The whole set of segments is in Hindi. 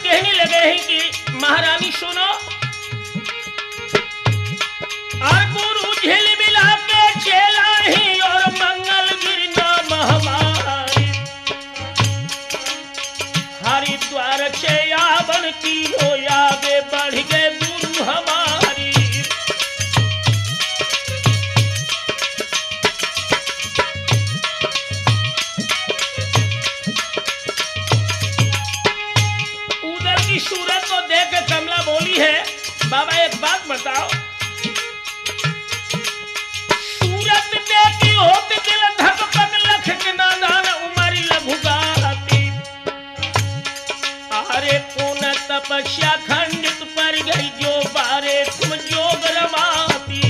कहने लगे हैं कि महारानी सुनो, और गुरु झिल मिला के चेला ही और मंगल गिर नाम हमारी, हरिद्वार से यावन की हो आगे बढ़ गए गुरु हमारी। उधर की सूरत को देख के कमला बोली है, बाबा एक बात बताओ, सूरत देखी होत दिल धक पग लख के नादान उमरी लघुगाती, अरे कौन तपस्या खंडित पर गई जो बारे तुम जोग रमाती।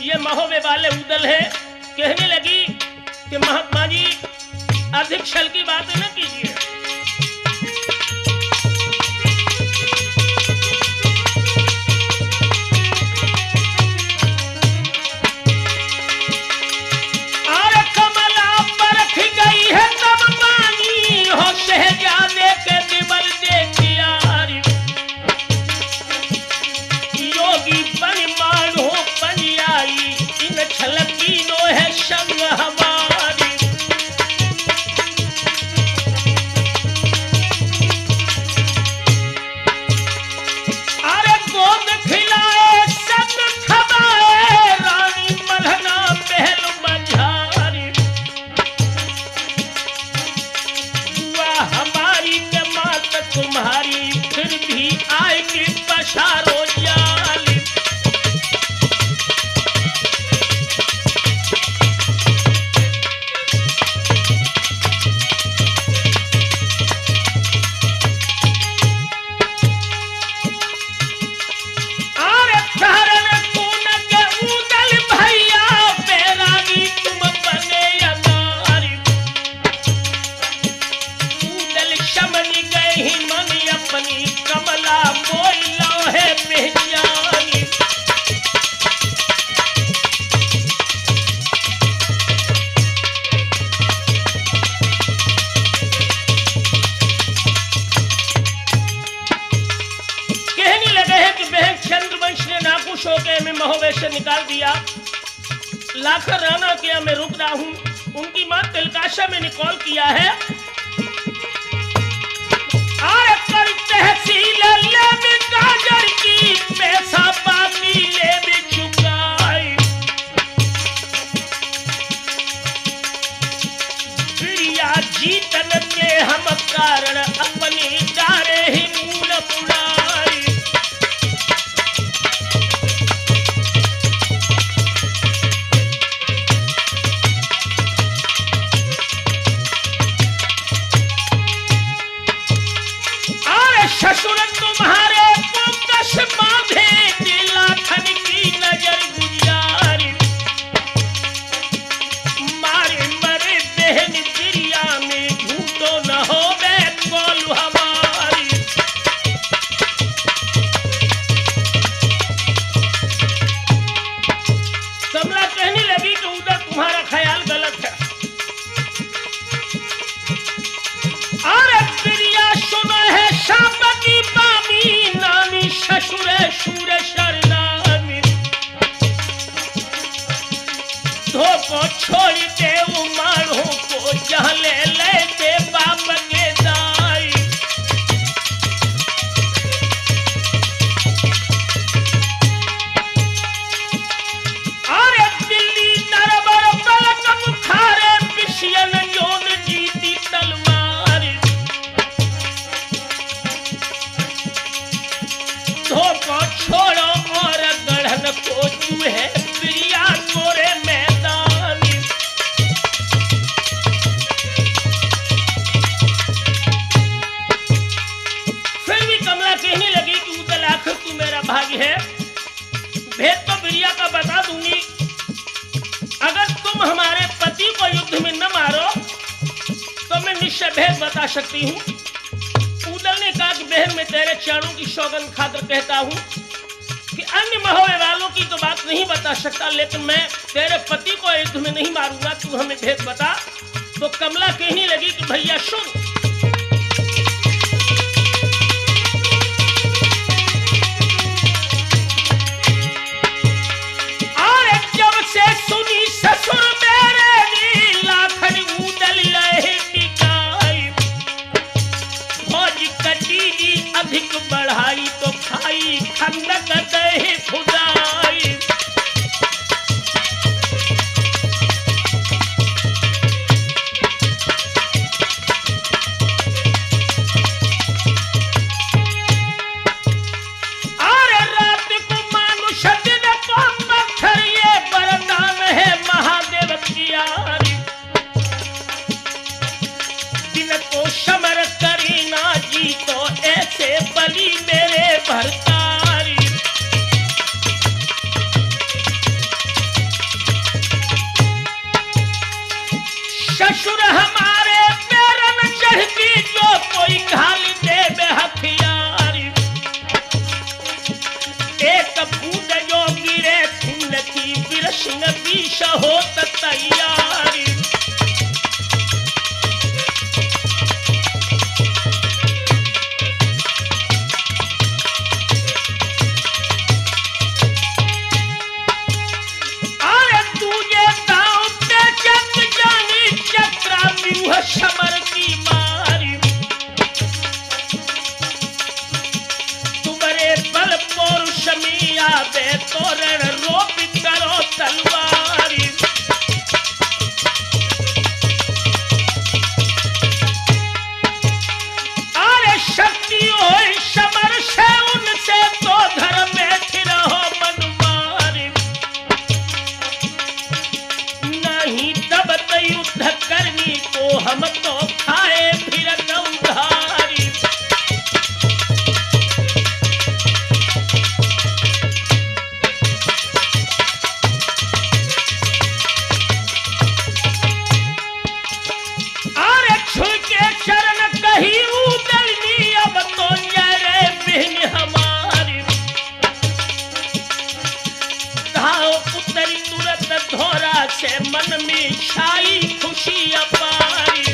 ये महोबे वाले उदल है। कहने लगी कि महात्मा जी अधिक छल की बातें न कीजिए, और कमला परख गई है तब मानी हो शहजादे के विमल देखिया, योगी बन मानो आई इन छलकीनों है संग हमारी। अरे गोद खिलाए संग खबाए रानी मलहना पहल मझारी, दुआ हमारी के मात तुम्हारी फिर भी आए कि पसारो जाली। महोबे से निकाल दिया, लाकर राना किया मैं रुक रहा हूं। उनकी मां तिलकाशा में निकॉल किया है, अरे कर तहसील ले भी गाजर की पैसा बाकी ले भी चुकाई, प्रिया जीतन के हम कारण अपनी डारे ही मूल बुलाई। ससुर तुम्हारे को कस बांधे दिलाखन की नजर गुजारी, मारे मरे बहन प्रिया में झूठो न हो बे बोल हमारी। धोको छोड़ दे मारू को जहाँ ले दे बाप के दाई। अरे दिल्ली दरबार पलक मुखारे पिशियन जोन जीती तलवार। धोको छोड़ो और गढ़न को चूहे प्रिया गोरे मैदान। फिर भी कमला कहने लगी कि उदल आखिर तू मेरा भाग्य है। भेद तो बिरिया का बता दूंगी, अगर तुम हमारे पति को युद्ध में न मारो तो मैं निश्चय भेद बता सकती हूँ। उदल ने कहा कि बहन मैं तेरे चरणों की सौगंध खाकर कहता हूँ कि अन्य महोदय वालों की तो बात नहीं बता सकता, लेकिन मैं तेरे पति को युद्ध में नहीं मारूंगा, तू हमें भेद बता। तो कमला कहने लगी कि भैया सुन, अरे जब से सुनी ससुर मेरे नी लाखन उदल रहे टिकाई। फौज कटीली अधिक बढ़ाई तो खाई खंदक दहे खुदाई। अरे रात को मानुष दिन को पत्थर ये वरदान है महादेव की यारी। दिन को समर करी ना जी तो ऐसे बली मेरे भरतारी। ससुर हमारे पैरन चढ़ती जो कोई घाल दे हथियारी। एक बूंद जो गिरे खून की बिरसिंग बीस होत तैयारी। समर की मारी तुम्हारे बल पौरुष में आवे तो रण रोप करो तलवारी। अरे शक्ति हो समर से उनसे तो धर्म में रहो मनमारी। नहीं तब तो युद्ध करनी को हम तो खाए फिर गंधारी। अरे छुके चरण कही उदलनी अब तो रे बहन हमारी। धाव उतरी तुरंत धोरा से मन में छाई खुशी अपारी।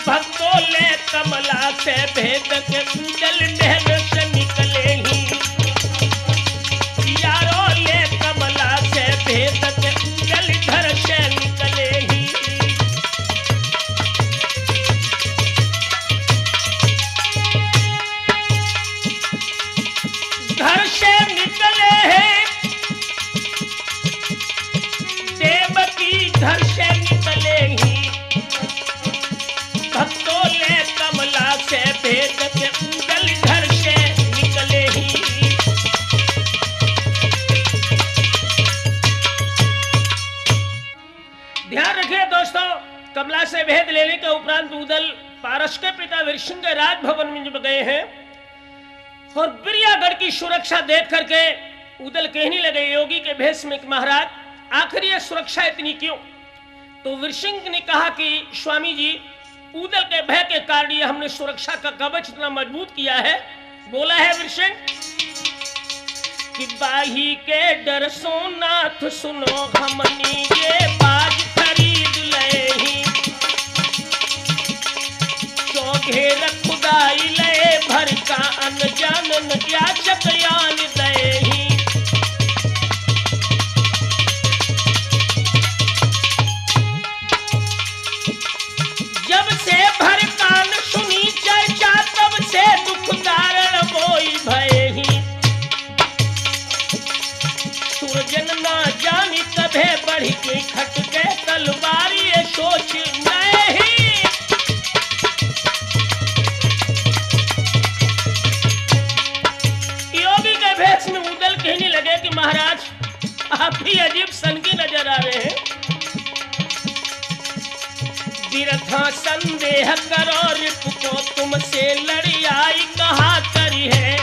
भक्तों ले कमला से भेद के उजल महल से निकले ही। यारों ले कमला से भेद के उजल घर से निकले ही। घर से निकले हैं देवकी, घर से निकले ही। भक्तों ले कमला से भेद के उजल घर से निकले ही। ध्यान रखिए दोस्तों, कमला से भेद लेने के उपरांत उदल पारस के पिता वीरसिंह के राजभवन में जब गए हैं और बिरियागढ़ की सुरक्षा देख करके उदल कहने लगे योगी के भेष में, महाराज आखिर ये सुरक्षा इतनी क्यों? तो वीरसिंह ने कहा कि स्वामी जी, उदल के भय के कारण ये हमने सुरक्षा का कवच इतना मजबूत किया है। बोला है वीरसिंह कि बाही के डर सोनाथ सुनो हमनी ये बाज खरीद ले ही। घेर खुदाई लय भर का अनजानन याचक यान दही। जब से भर कान सुनी चर्चा तब से दुख कारण बोई भयही। सुरजन ना जानी तभे बढ़ी के खट के तलवारी ये सोच नहीं। योगी के भेष में उदल कहने लगे कि महाराज आप ही अजीब सन की नजर आ रहे हैं। विरथा संदेह करो रिपु को तुमसे लड़ाई कहा करी है।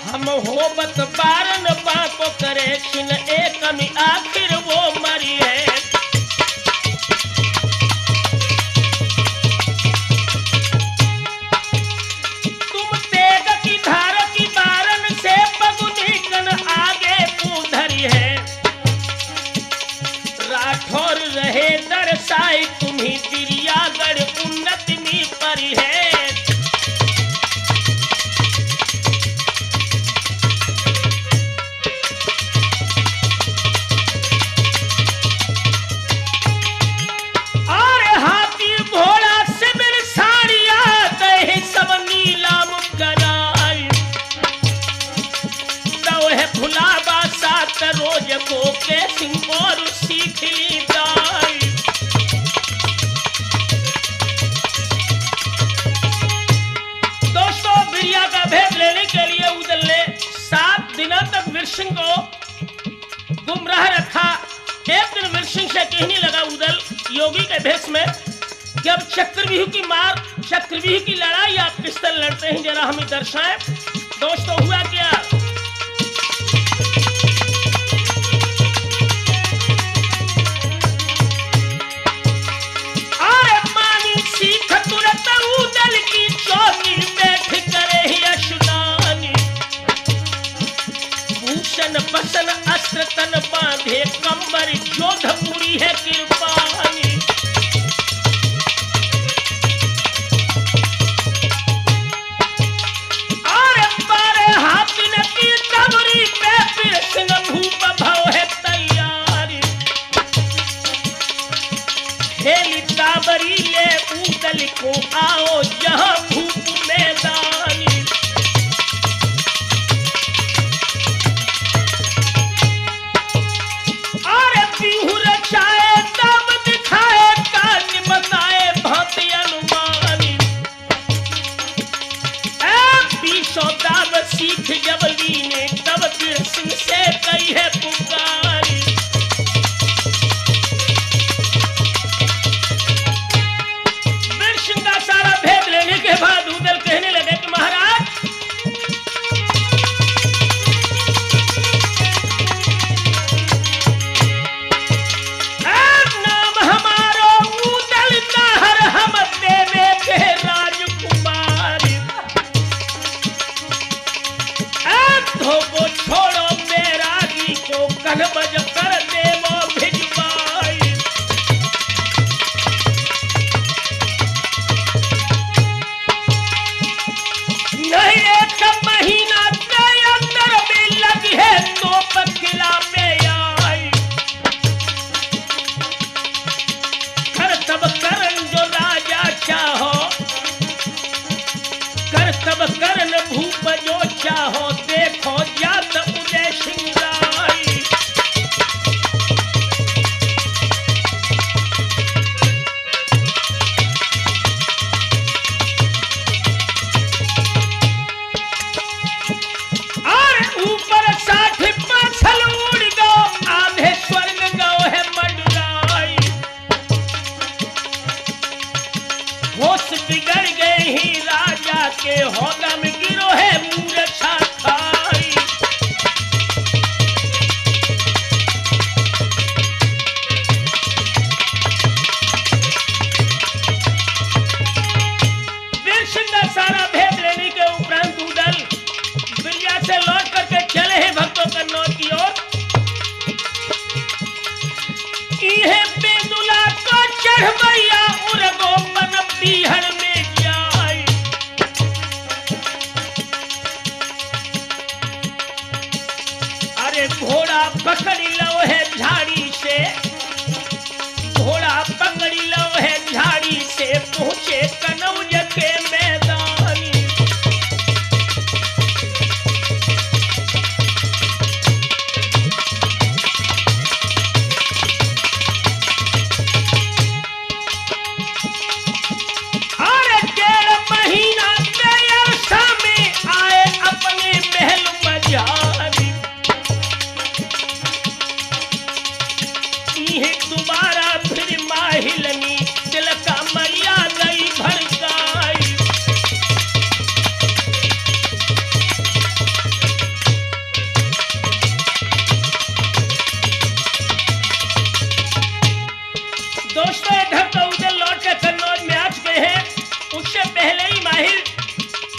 हम होबत बारन बाको करे छिन एक में आखिर वो मरी है। तुम तेग की धार की बारन से बगुनी कन आगे पूधरी है। राठौर रहे दरसाई तुम्ही दिरियागढ़ उन्नत में परी है। और हाथी घोड़ा सिबिर साड़िया दही सब नीलाम कराई। दो है भुलावा सात रोज को के सिंह और सीख ली दाई। दोस्तों बिरिया का भेद लेने के लिए उदल ने 7 दिनों तक वीरसिंह को गुमराह रखा। एक दिन वीरसिंह से कहने लगा उदल योगी के भेष में कि अब चक्रव्यूह की लड़ाई आप किस तरह लड़ते हैं जरा हमें दर्शाएं। दोस्तों हुआ क्या? चौकी बैठ करे ही अशुनानी। भूषण बसन अस्त्र तन बांधे कंबर जोधपुरी है कृपानी। और 12 हाथिन की तबरी पे फिर सिंह भूप भव है तैयारी। हेली ताबरी ले उदल को आओ जहां भूप मैदानी। और पीहू रचाए दम दिखाए काज बताए भांति अनुमानी। बीसों दाम सीख जब लीने तब वीरसिंह से कही है पुकारी। सारा भेद लेने के बाद उदल कहने लगे कि महाराज नाम हमारो उदल ताहर हम देवे के राजकुमारी। धोबो छोड़ो बैरागी को कलबज कर देवो भिजवाई। नहीं एक महीना के अंदर भी लगी है तो किला में आई। कर तब करन जो राजा चाहो, कर तब करन भूप जो चाहो, देखो जात उदय सिंह राय। बिगड़ गए ही राजा के होदा में गिरो है मूर्छा खाई। वीरसिंह का सारा भेद लेने के उपरांत उदल बिरिया से लौट करके चले हैं भक्तों कन्नौज की ओर। बेदुला को चढ़ भैया उर्गो बन बीहड़ में जाई। अरे घोड़ा पकड़ी लो है झाड़ी से, घोड़ा पकड़ी लो है झाड़ी से, पहुंचे कनौज के मैदानी। अरे 1.5 महीना के अरसा में आए अपने महल मजारी। दोबारा फिर माहिलनी दिल का मैया गई भड़काई। दोस्तों इधर तो उधर लौट के कन्नौज में आ चुके हैं। उससे पहले ही माहिर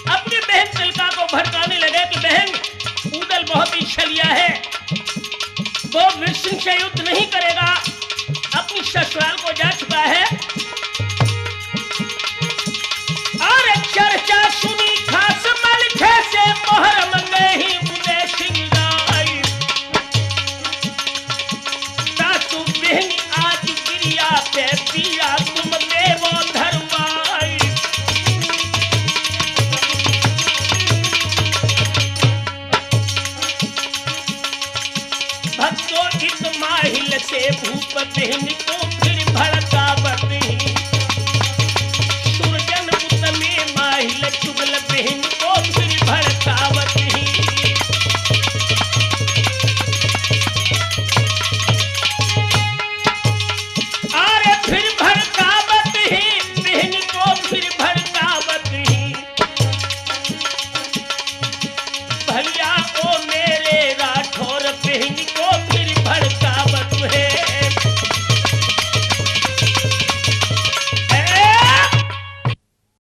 अपनी बहन तिलका को भड़काने लगे कि बहन उदल बहुत ही छलिया है, वो वीर सिंह से युद्ध नहीं करेगा, अपनी ससुराल को जा चुका है।